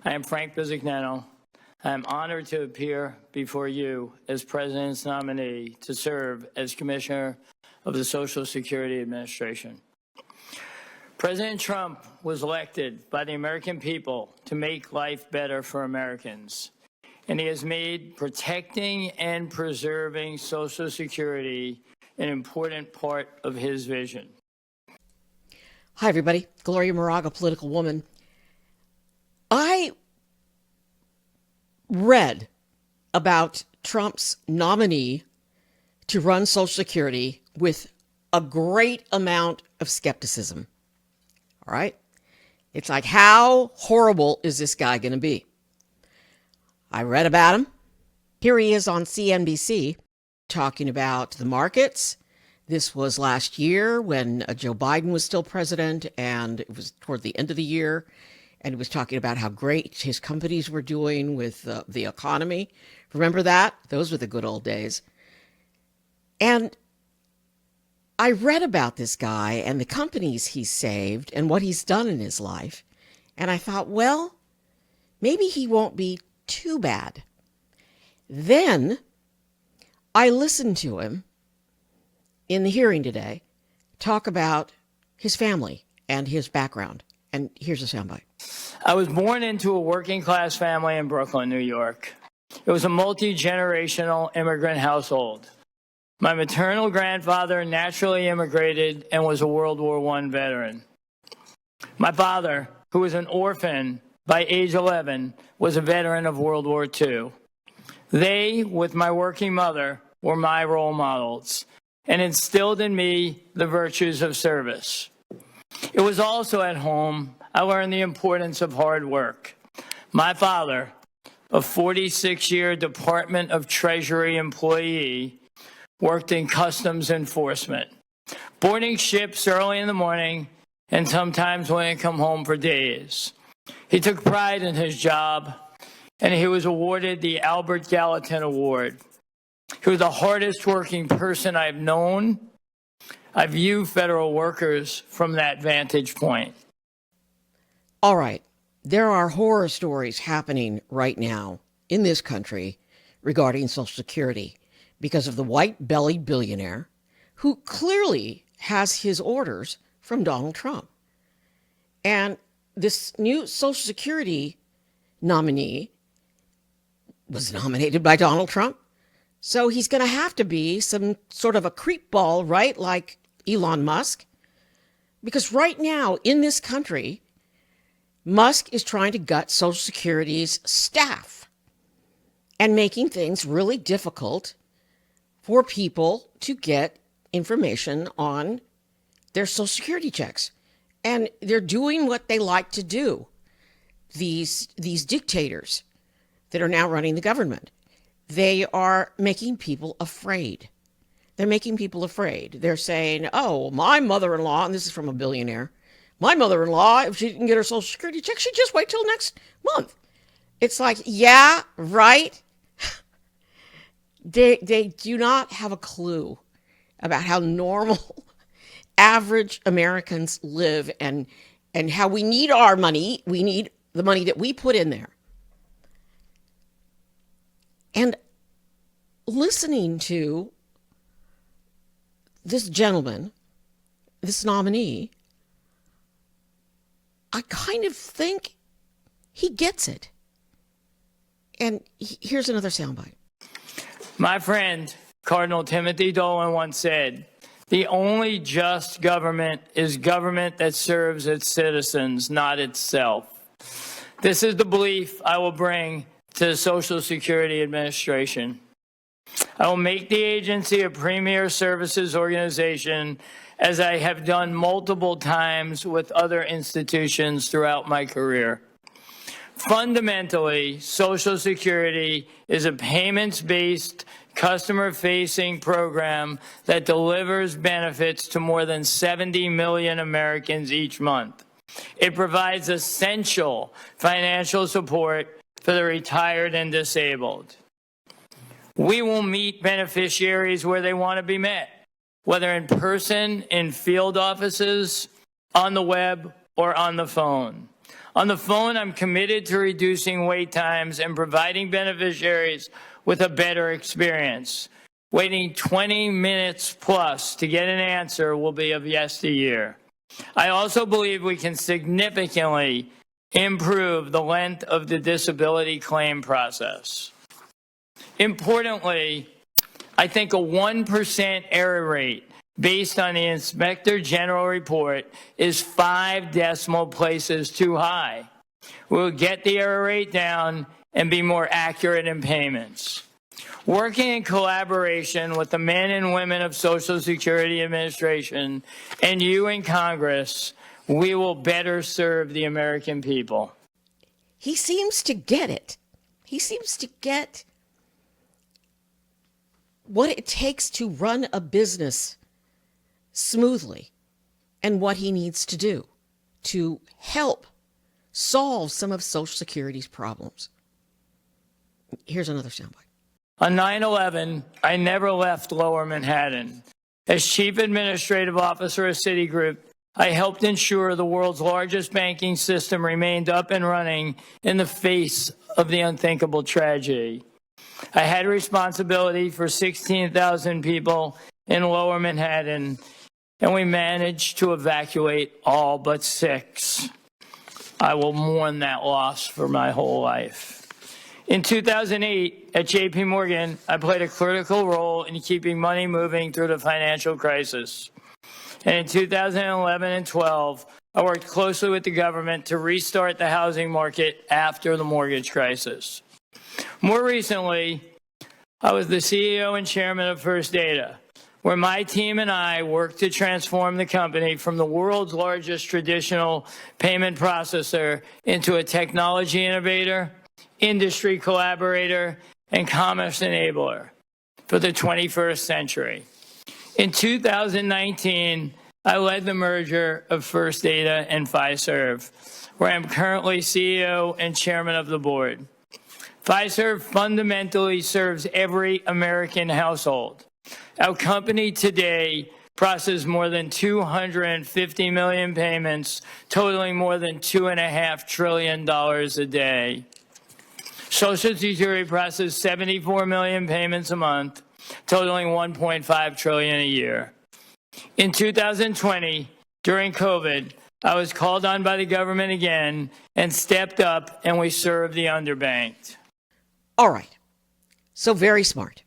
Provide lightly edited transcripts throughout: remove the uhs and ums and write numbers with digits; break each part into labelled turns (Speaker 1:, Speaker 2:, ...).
Speaker 1: I am Frank Bisignano. I am honored to appear before you as President's nominee to serve as Commissioner of the Social Security Administration. President Trump was elected by the American people to make life better for Americans, and he has made protecting and preserving Social Security an important part of his vision.
Speaker 2: Hi, everybody. Gloria Moraga, political woman. I read about Trump's nominee to run Social Security with a great amount of skepticism. All right? It's like, how horrible is this guy going to be? I read about him. Here he is on CNBC talking about the markets. This was last year when Joe Biden was still president, and it was toward the end of the year. And he was talking about how great his companies were doing with the economy. Remember that? Those were the good old days. And I read about this guy and the companies he's saved and what he's done in his life. And I thought, well, maybe he won't be too bad. Then I listened to him in the hearing today talk about his family and his background. And here's a soundbite.
Speaker 1: I was born into a working-class family in Brooklyn, New York. It was a multi-generational immigrant household. My maternal grandfather naturally immigrated and was a World War I veteran. My father, who was an orphan by age 11, was a veteran of World War II. They, with my working mother, were my role models and instilled in me the virtues of service. It was also at home I learned the importance of hard work. My father, a 46-year Department of Treasury employee, worked in customs enforcement, boarding ships early in the morning and sometimes wouldn't come home for days. He took pride in his job, and he was awarded the Albert Gallatin Award. He was the hardest working person I've known. I view federal workers from that vantage point.
Speaker 2: All right. There are horror stories happening right now in this country regarding Social Security because of the white-bellied billionaire who clearly has his orders from Donald Trump. And this new Social Security nominee was nominated by Donald Trump. So he's going to have to be some sort of a creep ball, right? Like Elon Musk. Because right now in this country, Musk is trying to gut Social Security's staff and making things really difficult for people to get information on their Social Security checks. And they're doing what they like to do, these dictators that are now running the government. They are making people afraid. They're making people afraid. They're saying, oh, my mother-in-law, and this is from a billionaire, my mother-in-law, if she didn't get her Social Security check, she'd just wait till next month. It's like, yeah, right? They do not have a clue about how normal, average Americans live and how we need our money. We need the money that we put in there. And listening to this gentleman, this nominee, I kind of think he gets it. And here's another soundbite.
Speaker 1: My friend, Cardinal Timothy Dolan, once said, "The only just government is government that serves its citizens, not itself." This is the belief I will bring to the Social Security Administration. I will make the agency a premier services organization, as I have done multiple times with other institutions throughout my career. Fundamentally, Social Security is a payments-based, customer-facing program that delivers benefits to more than 70 million Americans each month. It provides essential financial support for the retired and disabled. We will meet beneficiaries where they want to be met, whether in person, in field offices, on the web, or on the phone. On the phone, I'm committed to reducing wait times and providing beneficiaries with a better experience. Waiting 20 minutes plus to get an answer will be of yesteryear. I also believe we can significantly improve the length of the disability claim process. Importantly, I think a 1% error rate based on the Inspector General report is 5 decimal places too high. We'll get the error rate down and be more accurate in payments. Working in collaboration with the men and women of Social Security Administration and you in Congress, we will better serve the American people.
Speaker 2: He seems to get it. He seems to get what it takes to run a business smoothly and what he needs to do to help solve some of Social Security's problems. Here's another soundbite.
Speaker 1: On 9/11, I never left Lower Manhattan. As Chief Administrative Officer of Citigroup, I helped ensure the world's largest banking system remained up and running in the face of the unthinkable tragedy. I had responsibility for 16,000 people in Lower Manhattan, and we managed to evacuate all but 6. I will mourn that loss for my whole life. In 2008, at JP Morgan, I played a critical role in keeping money moving through the financial crisis. And in 2011 and 12, I worked closely with the government to restart the housing market after the mortgage crisis. More recently, I was the CEO and chairman of First Data, where my team and I worked to transform the company from the world's largest traditional payment processor into a technology innovator, industry collaborator, and commerce enabler for the 21st century. In 2019, I led the merger of First Data and Fiserv, where I'm currently CEO and chairman of the board. Fiserv fundamentally serves every American household. Our company today processes more than 250 million payments, totaling more than $2.5 trillion a day. Social Security processes 74 million payments a month, totaling $1.5 trillion a year. In 2020, during COVID, I was called on by the government again and stepped up, and we served the underbanked.
Speaker 2: All right. So very smart.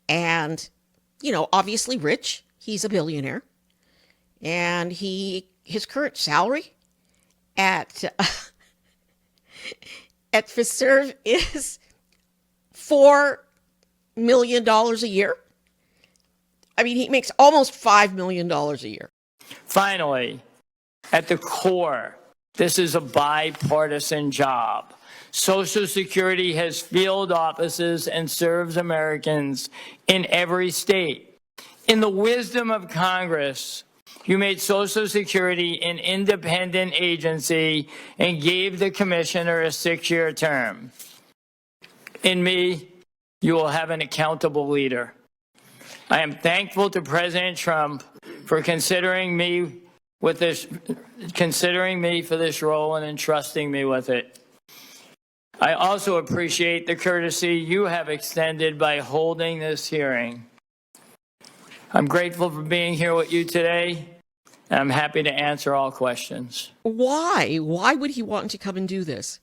Speaker 2: And, obviously rich. He's a billionaire. And his current salary at Fiserv is $4 million a year. I mean, he makes almost $5 million a year.
Speaker 1: Finally, at the core, this is a bipartisan job. Social Security has field offices and serves Americans in every state. In the wisdom of Congress, you made Social Security an independent agency and gave the commissioner a 6-year term. In me, you will have an accountable leader. I am thankful to President Trump for considering me for this role and entrusting me with it. I also appreciate the courtesy you have extended by holding this hearing. I'm grateful for being here with you today, and I'm happy to answer all questions.
Speaker 2: Why? Why would he want to come and do this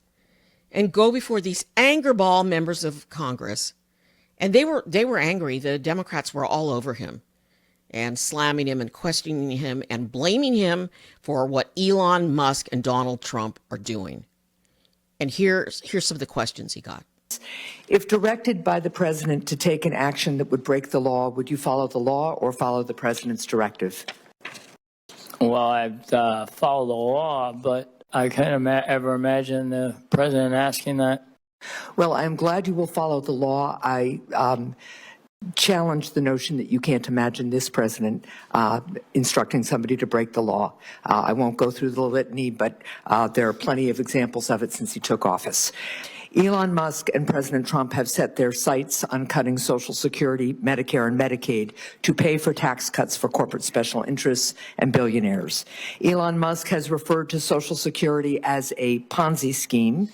Speaker 2: and go before these anger ball members of Congress? And they were angry. The Democrats were all over him and slamming him and questioning him and blaming him for what Elon Musk and Donald Trump are doing. And here's some of the questions he got.
Speaker 3: If directed by the president to take an action that would break the law, would you follow the law or follow the president's directive?
Speaker 1: Well, I'd follow the law, but I can't ever imagine the president asking that.
Speaker 3: Well, I'm glad you will follow the law. I challenge the notion that you can't imagine this president instructing somebody to break the law. I won't go through the litany, but there are plenty of examples of it since he took office. Elon Musk and President Trump have set their sights on cutting Social Security, Medicare, and Medicaid to pay for tax cuts for corporate special interests and billionaires. Elon Musk has referred to Social Security as a Ponzi scheme.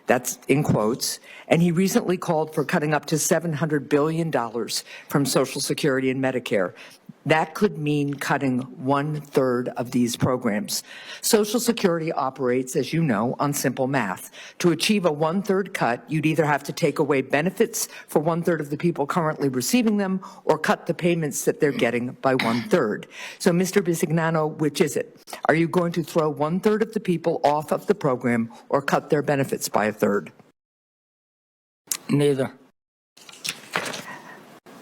Speaker 3: That's in quotes. And he recently called for cutting up to $700 billion from Social Security and Medicare. That could mean cutting 1/3 of these programs. Social Security operates, as you know, on simple math. To achieve a 1/3 cut, you'd either have to take away benefits for 1/3 of the people currently receiving them or cut the payments that they're getting by 1/3. So, Mr. Bisignano, which is it? Are you going to throw 1/3 of the people off of the program or cut their benefits by 1/3?
Speaker 1: Neither.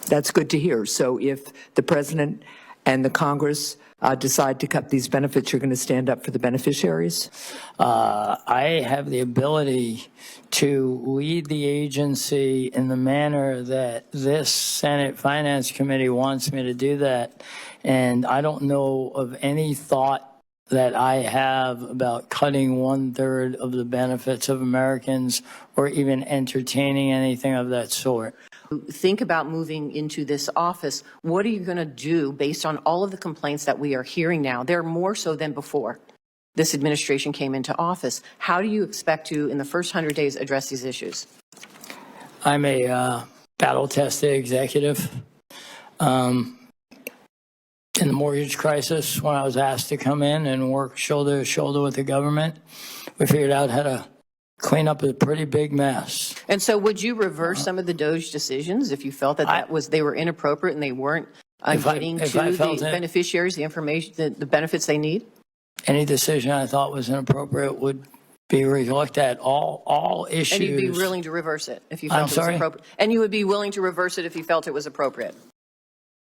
Speaker 3: That's good to hear. So if the president and the Congress decide to cut these benefits, you're going to stand up for the beneficiaries?
Speaker 1: I have the ability to lead the agency in the manner that this Senate Finance Committee wants me to do that. And I don't know of any thought that I have about cutting 1/3 of the benefits of Americans or even entertaining anything of that sort.
Speaker 2: Think about moving into this office. What are you going to do based on all of the complaints that we are hearing now? They're more so than before this administration came into office. How do you expect to, in the first 100 days, address these issues?
Speaker 1: I'm a battle-tested executive. In the mortgage crisis, when I was asked to come in and work shoulder to shoulder with the government, we figured out how to clean up a pretty big mess.
Speaker 2: And so would you reverse some of the DOJ decisions if you felt that they were inappropriate and they weren't getting to the beneficiaries the information, the benefits they need?
Speaker 1: Any decision I thought was inappropriate would be relooked at. All issues.
Speaker 2: And you'd be willing to reverse it if you felt it was appropriate? And you would be willing to reverse it if you felt it was appropriate?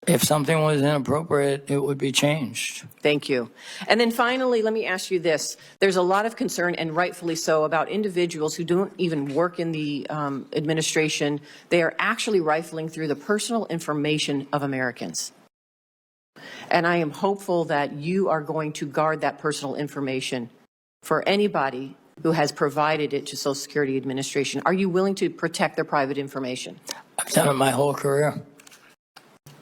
Speaker 1: If something was inappropriate, it would be changed.
Speaker 2: Thank you. And then finally, let me ask you this. There's a lot of concern, and rightfully so, about individuals who don't even work in the administration. They are actually rifling through the personal information of Americans. And I am hopeful that you are going to guard that personal information for anybody who has provided it to Social Security Administration. Are you willing to protect their private information?
Speaker 1: I've done it my whole career.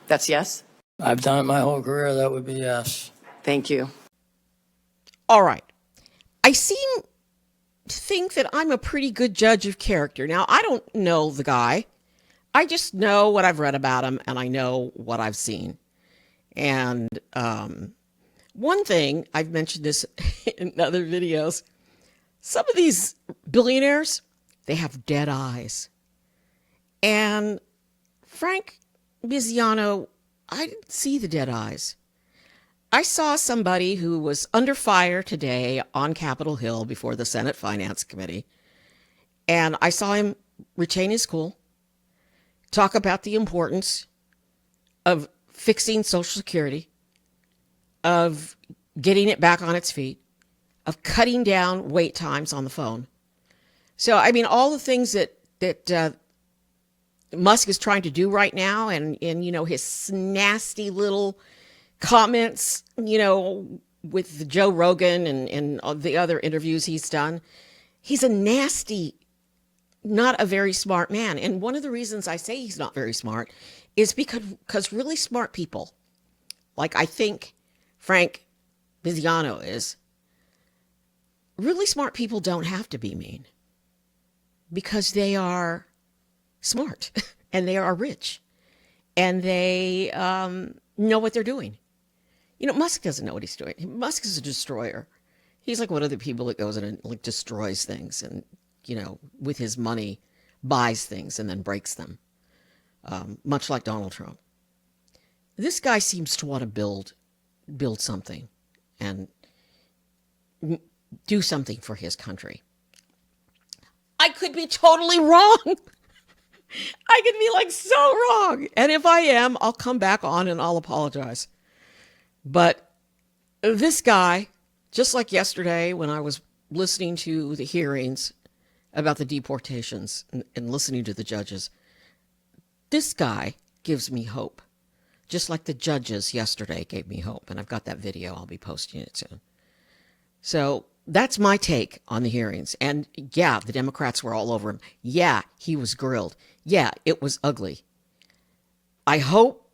Speaker 2: That's yes?
Speaker 1: I've done it my whole career. That would be yes.
Speaker 2: Thank you.
Speaker 4: All right. I seem to think that I'm a pretty good judge of character. Now, I don't know the guy. I just know what I've read about him, and I know what I've seen. And one thing, I've mentioned this in other videos, some of these billionaires, they have dead eyes. And Frank Bisignano, I didn't see the dead eyes. I saw somebody who was under fire today on Capitol Hill before the Senate Finance Committee, and I saw him retain his cool, talk about the importance of fixing Social Security, of getting it back on its feet, of cutting down wait times on the phone. So, I mean, all the things that Musk is trying to do right now, and you know, his nasty little comments, you know, with the Joe Rogan and the other interviews he's done. He's a nasty, not a very smart man. And one of the reasons I say he's not very smart is because really smart people, like I think Frank Bisignano is, really smart people don't have to be mean because they are smart and they are rich and they know what they're doing. You know, Musk doesn't know what he's doing. Musk is a destroyer. He's like one of the people that goes in and like destroys things and, you know, with his money buys things and then breaks them, much like Donald Trump. This guy seems to want to build something and do something for his country. I could be totally wrong. I could be like so wrong. And if I am, I'll come back on and I'll apologize. But this guy, just like yesterday when I was listening to the hearings about the deportations and listening to the judges, this guy gives me hope. Just like the judges yesterday gave me hope. And I've got that video. I'll be posting it soon. So
Speaker 2: that's my take on the hearings. And yeah, the Democrats were all over him. Yeah, he was grilled. Yeah, it was ugly. I hope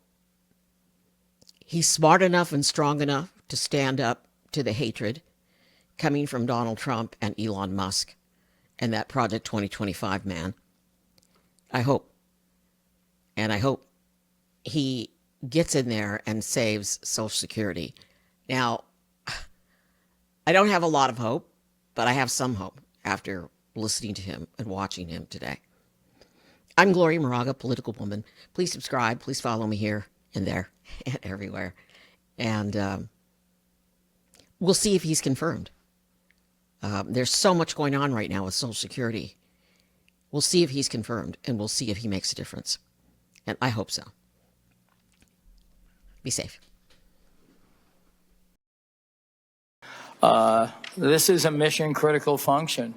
Speaker 2: he's smart enough and strong enough to stand up to the hatred coming from Donald Trump and Elon Musk and that Project 2025 man. I hope. And I hope he gets in there and saves Social Security. Now, I don't have a lot of hope, but I have some hope after listening to him and watching him today. I'm Gloria Moraga, political woman. Please subscribe. Please follow me here and there and everywhere. And we'll see if he's confirmed. There's so much going on right now with Social Security. We'll see if he's confirmed, and we'll see if he makes a difference. And I hope so. Be safe.
Speaker 1: This is a mission critical function.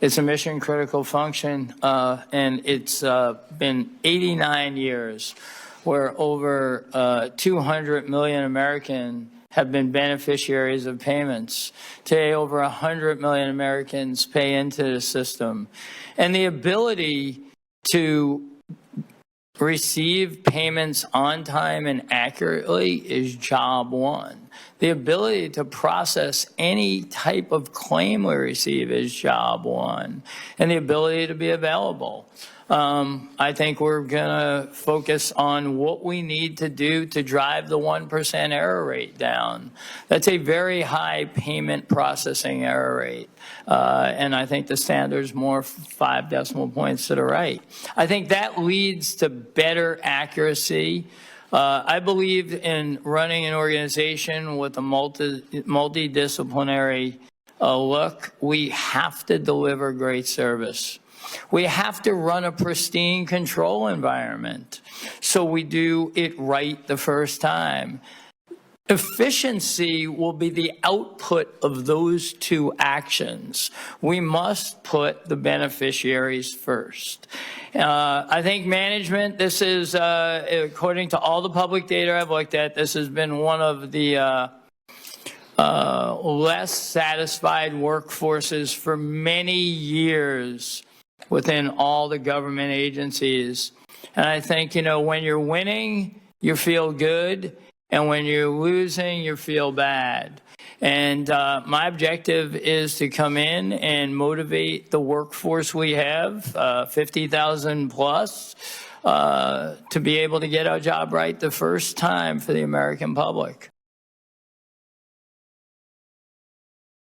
Speaker 1: It's a mission critical function, and it's been 89 years where over 200 million Americans have been beneficiaries of payments. Today, over 100 million Americans pay into the system. And the ability to receive payments on time and accurately is job one. The ability to process any type of claim we receive is job one. And the ability to be available. I think we're going to focus on what we need to do to drive the 1% error rate down. That's a very high payment processing error rate. And I think the standard's more 5 decimal points to the right. I think that leads to better accuracy. I believe in running an organization with a multidisciplinary look. We have to deliver great service. We have to run a pristine control environment so we do it right the first time. Efficiency will be the output of those two actions. We must put the beneficiaries first. I think management, this is, according to all the public data I've looked at, this has been one of the less satisfied workforces for many years within all the government agencies. And I think, you know, when you're winning, you feel good. And when you're losing, you feel bad. And my objective is to come in and motivate the workforce we have, 50,000 plus, to be able to get our job right the first time for the American public.